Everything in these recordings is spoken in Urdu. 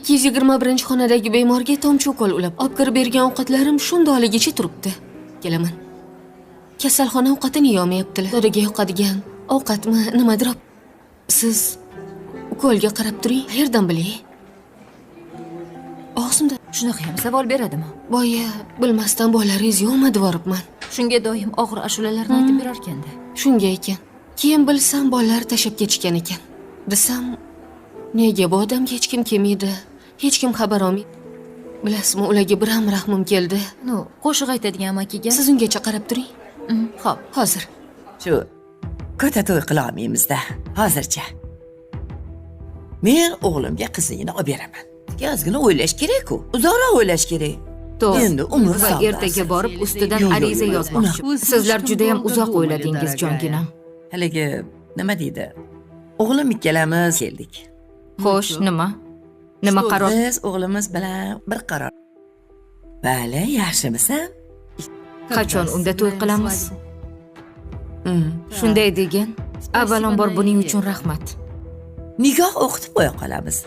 221-xonadagi bemorga tomchi ukol ulab olib kirib bergan ovqatlarim shundoligicha turibdi. Kelaman. Kasalxona ovqatini yemayaptilar. Dodiga yoqadigan ovqatmi, nimadir. Siz ukolga qarab turing, qayerdan bilay? Og'zimda Shunaqa ham savol beradimi? boya bilmasdan bolalaringiz yo'qmi devoribman. Shunga doim og'ir ashulalarni aytib berar ekanda. Shunga ekan. Keyin bilsam bolalar tashab ketishgan ekan. Desam, nega bu odamga hech kim kelmaydi? Hech kim xabar olmaydi. Bilasizmi, ularga bir ham rahmim keldi. No, qo'shiq aytadigan amakiga. Siz ungacha qarab turing. Xo'p, hozir. Shu katta to'y qila olmaymizda hozircha. Men o'g'limga qizligini olib beraman. Ozgina o'ylash kerak-ku. Uzoqroq o'ylash kerak. To'g'ri. Endi umr Va savdosi. ertaga borib ustidan Yo'q, yo'q, ariza yo'q, yozmoqchi. Sizlar juda ham uzoq o'yladingiz, jonginam. Haligi nima deydi? O'g'lim ikkalamiz keldik. Xo'sh, nima? Nima qaror? Biz o'g'limiz bilan bir qaror. Bali, yaxshimisan? Qachon unda to'y qilamiz? Shunday degan. Avvalambor buning uchun rahmat. Nikoh o'qitib qo'ya qolamiz.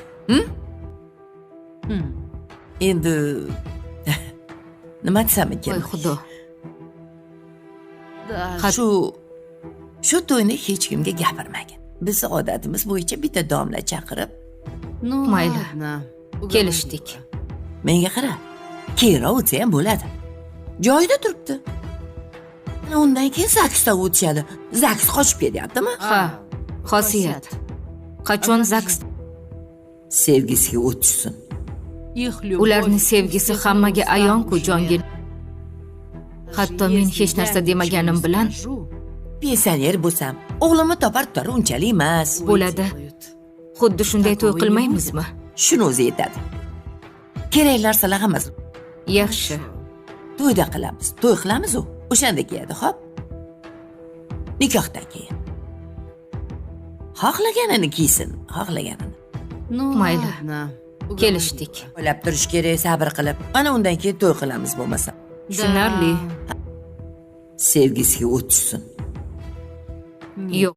Endi nima desam ekan? Voy xudo. Shu to'yni hech kimga gapirmagin. Biz odatimiz bo'yicha bitta domla chaqirib, Mayli. Kelishdik. menga qara. Keyinroq o'tsa ham bo'ladi. Joyida turibdi. Undan keyin zaksda o'tishadi. Zaks qochib ketyaptimi? Ha, xosiyat. Qachon zaks? Sevgisiga o'tishsin. Ularning sevgisi hammaga ayon-ku, jongin. Hatto men hech narsa demaganim bilan Pensioner bo'lsam, o'g'limni topar tutar unchalik emas. bo'ladi. Xuddi shunday to'y qilmaymizmi? Shuni o'zi yetadi. Kerak narsalar hammasi Yaxshi. to'yda qilamiz. To'y qilamiz u. O'shanda keladi, xo'p? Nikohdan keyin. Xohlaganini kiysin, xohlaganini. Mayli. Kelishdik. O'ylab turish kerak, sabr qilib. Ana undan keyin to'y qilamiz bo'lmasa. Tushunarli. Sevgisiga o'tishsin. Yo'q.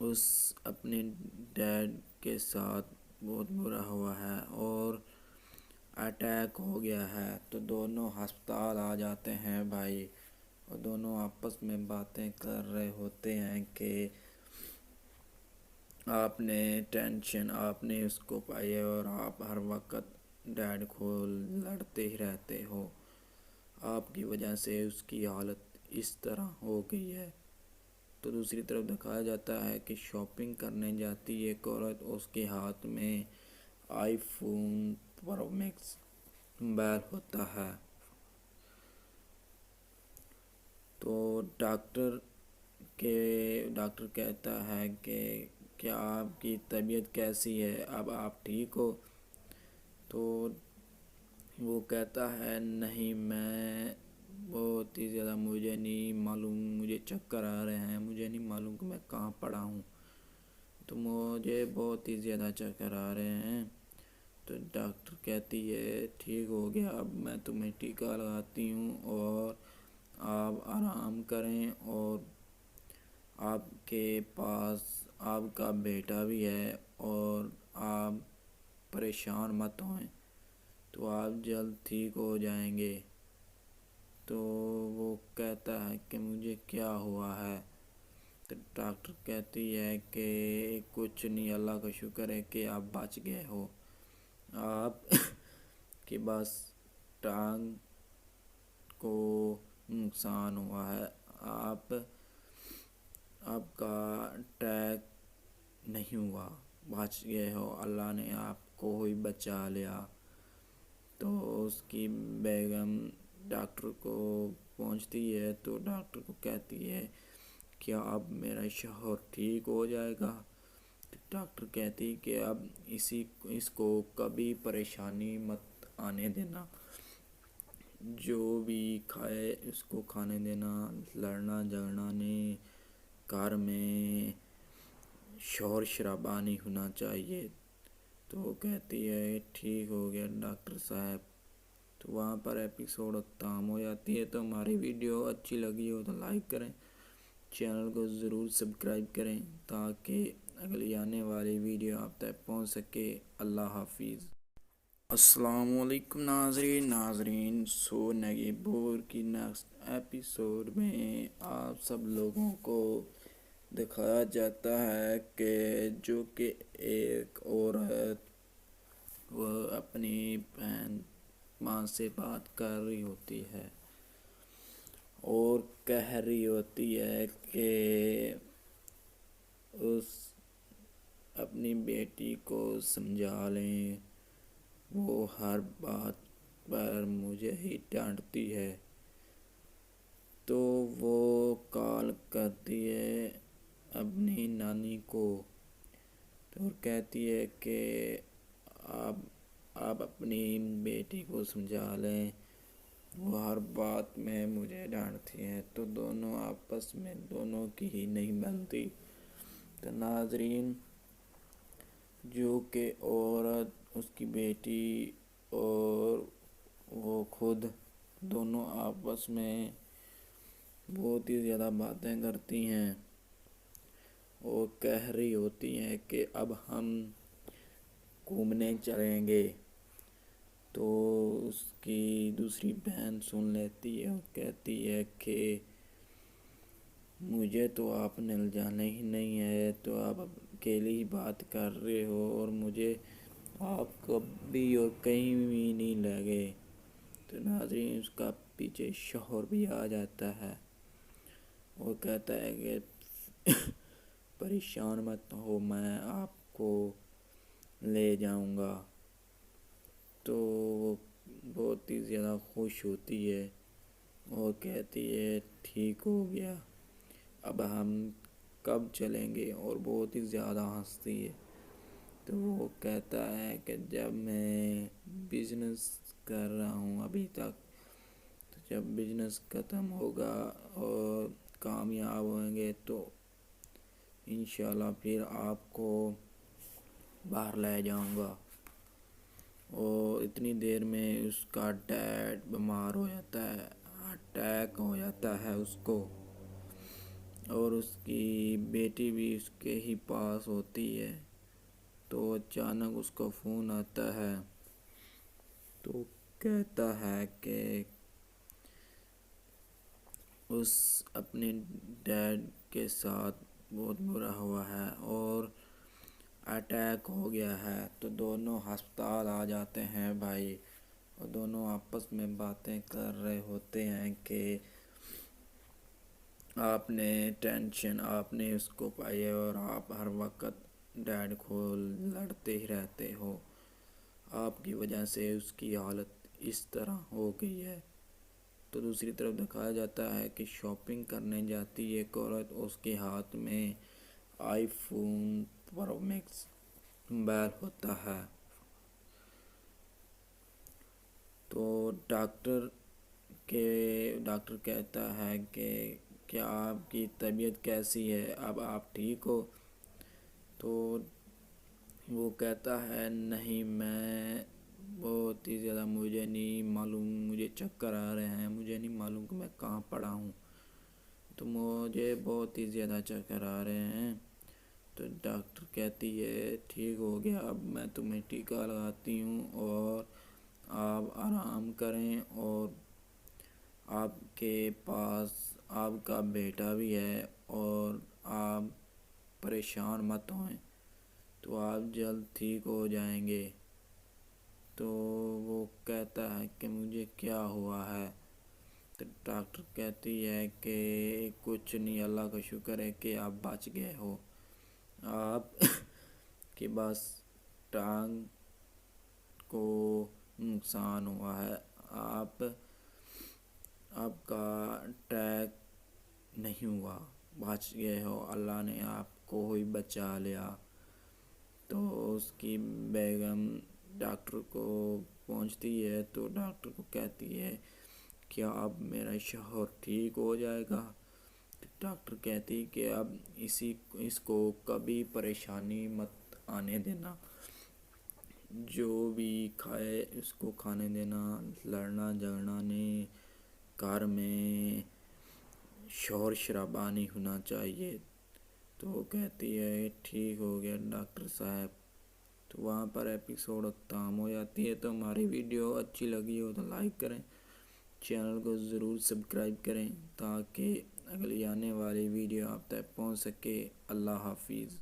اس اپنے ڈیڈ کے ساتھ بہت برا ہوا ہے اور اٹیک ہو گیا ہے، تو دونوں ہسپتال آ جاتے ہیں بھائی، اور دونوں آپس میں باتیں کر رہے ہوتے ہیں کہ آپ نے ٹینشن آپ نے اس کو پائی ہے اور آپ ہر وقت ڈیڈ کو لڑتے ہی رہتے ہو، آپ کی وجہ سے اس کی حالت اس طرح ہو گئی ہے۔ تو دوسری طرف دکھایا جاتا ہے کہ شاپنگ کرنے جاتی ہے ایک عورت، اس کے ہاتھ میں آئی فون پرو میکس موبائل ہوتا ہے۔ تو ڈاکٹر کہتا ہے کہ کیا آپ کی طبیعت کیسی ہے، اب آپ ٹھیک ہو؟ تو وہ کہتا ہے نہیں، میں بہت ہی زیادہ، مجھے نہیں معلوم، مجھے چکر آ رہے ہیں، مجھے نہیں معلوم کہ میں کہاں پڑا ہوں، تو مجھے بہت ہی زیادہ چکر آ رہے ہیں۔ تو ڈاکٹر کہتی ہے ٹھیک ہو گیا، اب میں تمہیں ٹیکہ لگاتی ہوں اور آپ آرام کریں، اور آپ کے پاس آپ کا بیٹا بھی ہے اور آپ پریشان مت ہوئیں، تو آپ جلد ٹھیک ہو جائیں گے۔ تو وہ کہتا ہے کہ مجھے کیا ہوا ہے؟ تو ڈاکٹر کہتی ہے کہ کچھ نہیں، اللہ کا شکر ہے کہ آپ بچ گئے ہو، آپ کی بس ٹانگ کو نقصان ہوا ہے، آپ کا اٹیک نہیں ہوا، بچ گئے ہو، اللہ نے آپ کو ہی بچا لیا۔ تو اس کی بیگم ڈاکٹر کو پہنچتی ہے تو ڈاکٹر کو کہتی ہے کیا اب میرا شوہر ٹھیک ہو جائے گا؟ تو ڈاکٹر کہتی کہ اب اس کو کبھی پریشانی مت آنے دینا، جو بھی کھائے اس کو کھانے دینا، لڑنا جھگڑنا نہیں، گھر میں شور شرابہ نہیں ہونا چاہیے۔ تو وہ کہتی ہے ٹھیک ہو گیا ڈاکٹر صاحب۔ تو وہاں پر ایپیسوڈ ختم ہو جاتی ہے۔ تو ہماری ویڈیو اچھی لگی ہو تو لائک کریں، چینل کو ضرور سبسکرائب کریں تاکہ اگلی آنے والی ویڈیو آپ تک پہنچ سکے۔ اللہ حافظ۔ السلام علیکم ناظرین، سو نگی بور کی نیکسٹ ایپیسوڈ میں آپ سب لوگوں کو دکھایا جاتا ہے کہ جو کہ ایک عورت وہ اپنی بہن ماں سے بات کر رہی ہوتی ہے اور کہہ رہی ہوتی ہے کہ اس اپنی بیٹی کو سمجھا لیں، وہ ہر بات پر مجھے ہی ڈانٹتی ہے۔ تو وہ کال کرتی ہے اپنی نانی کو اور کہتی ہے کہ آپ اپنی بیٹی کو سمجھا لیں، وہ ہر بات میں مجھے ڈانٹتی ہے۔ تو دونوں آپس میں دونوں کی ہی نہیں بنتی۔ تو ناظرین، جو کہ عورت، اس کی بیٹی اور وہ خود دونوں آپس میں بہت ہی زیادہ باتیں کرتی ہیں اور کہہ رہی ہوتی ہیں کہ اب ہم گھومنے چلیں گے۔ تو اس کی دوسری بہن سن لیتی ہے اور کہتی ہے کہ مجھے تو آپ نے لے جانا ہی نہیں ہے، تو آپ اکیلے ہی بات کر رہے ہو اور مجھے آپ کبھی اور کہیں بھی نہیں لے گئے۔ تو ناظرین، اس کا پیچھے شوہر بھی آ جاتا ہے، وہ کہتا ہے کہ پریشان مت ہو، میں آپ کو لے جاؤں گا۔ تو وہ بہت ہی زیادہ خوش ہوتی ہے اور کہتی ہے ٹھیک ہو گیا، اب ہم کب چلیں گے، اور بہت ہی زیادہ ہنستی ہے۔ تو وہ کہتا ہے کہ جب میں بزنس کر رہا ہوں ابھی تک، تو جب بزنس ختم ہوگا اور کامیاب ہوئیں گے تو انشاءاللہ پھر آپ کو باہر لے جاؤں گا۔ اور اتنی دیر میں اس کا ڈیڈ بیمار ہو جاتا ہے، اٹیک ہو جاتا ہے اس کو، اور اس کی بیٹی بھی اس کے ہی پاس ہوتی ہے، تو اچانک اس کو فون آتا ہے، تو کہتا ہے کہ اس اپنے ڈیڈ کے ساتھ بہت برا ہوا ہے اور اٹیک ہو گیا ہے۔ تو دونوں ہسپتال آ جاتے ہیں بھائی، اور دونوں آپس میں باتیں کر رہے ہوتے ہیں کہ آپ نے ٹینشن آپ نے اس کو پائی ہے اور آپ ہر وقت ڈیڈ کو لڑتے ہی رہتے ہو، آپ کی وجہ سے اس کی حالت اس طرح ہو گئی ہے۔ تو دوسری طرف دکھایا جاتا ہے کہ شاپنگ کرنے جاتی ہے ایک عورت، اس کے ہاتھ میں آئی فون پرو میکس موبائل ہوتا ہے۔ تو ڈاکٹر کہتا ہے کہ کیا آپ کی طبیعت کیسی ہے، اب آپ ٹھیک ہو؟ تو وہ کہتا ہے نہیں، میں بہت ہی زیادہ، مجھے نہیں معلوم، مجھے چکر آ رہے ہیں، مجھے نہیں معلوم کہ میں کہاں پڑا ہوں، تو مجھے بہت ہی زیادہ چکر آ رہے ہیں۔ تو ڈاکٹر کہتی ہے ٹھیک ہو گیا، اب میں تمہیں ٹیکہ لگاتی ہوں اور آپ آرام کریں، اور آپ کے پاس آپ کا بیٹا بھی ہے اور آپ پریشان مت ہوئیں، تو آپ جلد ٹھیک ہو جائیں گے۔ تو وہ کہتا ہے کہ مجھے کیا ہوا ہے؟ تو ڈاکٹر کہتی ہے کہ کچھ نہیں، اللہ کا شکر ہے کہ آپ بچ گئے ہو، آپ کے بس ٹانگ کو نقصان ہوا ہے، آپ کا اٹیک نہیں ہوا، بچ گئے ہو، اللہ نے آپ کو ہی بچا لیا۔ تو اس کی بیگم ڈاکٹر کو پہنچتی ہے تو ڈاکٹر کو کہتی ہے کیا اب میرا شوہر ٹھیک ہو جائے گا؟ تو ڈاکٹر کہتی کہ اب اس کو کبھی پریشانی مت آنے دینا، جو بھی کھائے اس کو کھانے دینا، لڑنا جھگڑنا نہیں، گھر میں شور شرابہ نہیں ہونا چاہیے۔ تو وہ کہتی ہے ٹھیک ہو گیا ڈاکٹر صاحب۔ تو وہاں پر ایپیسوڈ ختم ہو جاتی ہے۔ تو ہماری ویڈیو اچھی لگی ہو تو لائک کریں، چینل کو ضرور سبسکرائب کریں تاکہ اگلی آنے والی ویڈیو آپ تک پہنچ سکے۔ اللہ حافظ۔